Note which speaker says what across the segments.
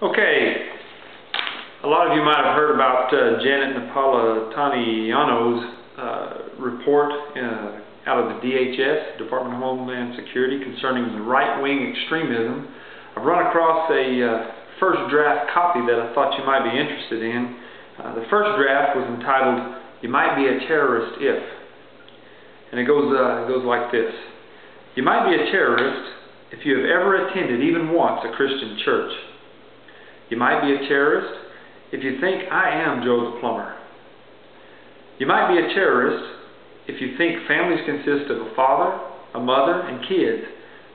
Speaker 1: Okay, a lot of you might have heard about Janet Napolitano's report out of the DHS, Department of Homeland Security, concerning the right-wing extremism. I've run across a first draft copy that I thought you might be interested in. The first draft was entitled, "You Might Be a Terrorist If." And it goes like this. You might be a terrorist if you have ever attended, even once, a Christian church. You might be a terrorist if you think I am Joe the plumber. You might be a terrorist if you think families consist of a father, a mother, and kids,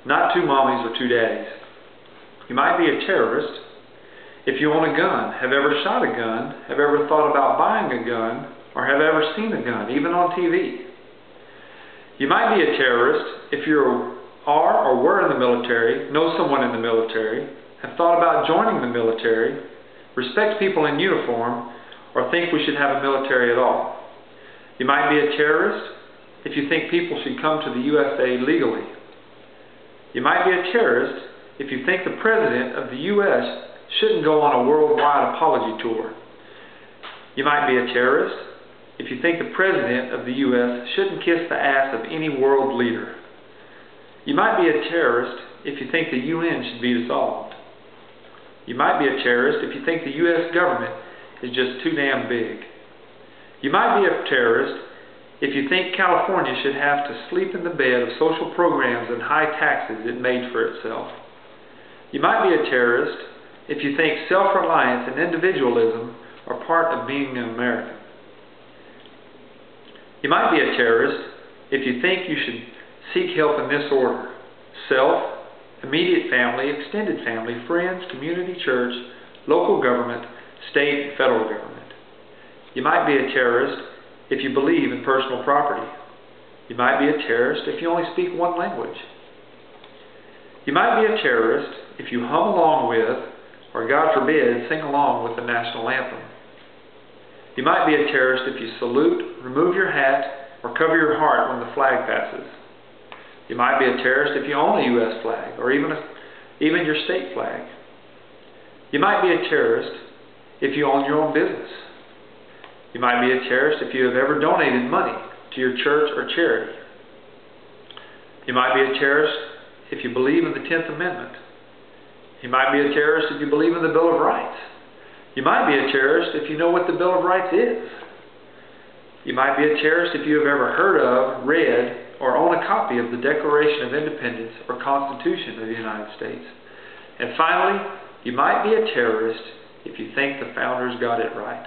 Speaker 1: not two mommies or two daddies. You might be a terrorist if you own a gun, have ever shot a gun, have ever thought about buying a gun, or have ever seen a gun, even on TV. You might be a terrorist if you are or were in the military, know someone in the military, have thought about joining the military, respect people in uniform, or think we should have a military at all. You might be a terrorist if you think people should come to the USA legally. You might be a terrorist if you think the President of the U.S. shouldn't go on a worldwide apology tour. You might be a terrorist if you think the President of the U.S. shouldn't kiss the ass of any world leader. You might be a terrorist if you think the UN should be dissolved. You might be a terrorist if you think the U.S. government is just too damn big. You might be a terrorist if you think California should have to sleep in the bed of social programs and high taxes it made for itself. You might be a terrorist if you think self-reliance and individualism are part of being an American. You might be a terrorist if you think you should seek help in this order: self, immediate family, extended family, friends, community, church, local government, state, and federal government. You might be a terrorist if you believe in personal property. You might be a terrorist if you only speak one language. You might be a terrorist if you hum along with, or God forbid, sing along with the national anthem. You might be a terrorist if you salute, remove your hat, or cover your heart when the flag passes. You might be a terrorist if you own a U.S. flag, or even your state flag. You might be a terrorist if you own your own business. You might be a terrorist if you have ever donated money to your church or charity. You might be a terrorist if you believe in the 10th Amendment. You might be a terrorist if you believe in the Bill of Rights. You might be a terrorist if you know what the Bill of Rights is. You might be a terrorist if you have ever heard of, read, or own a copy of the Declaration of Independence or Constitution of the United States. And finally, you might be a terrorist if you think the founders got it right.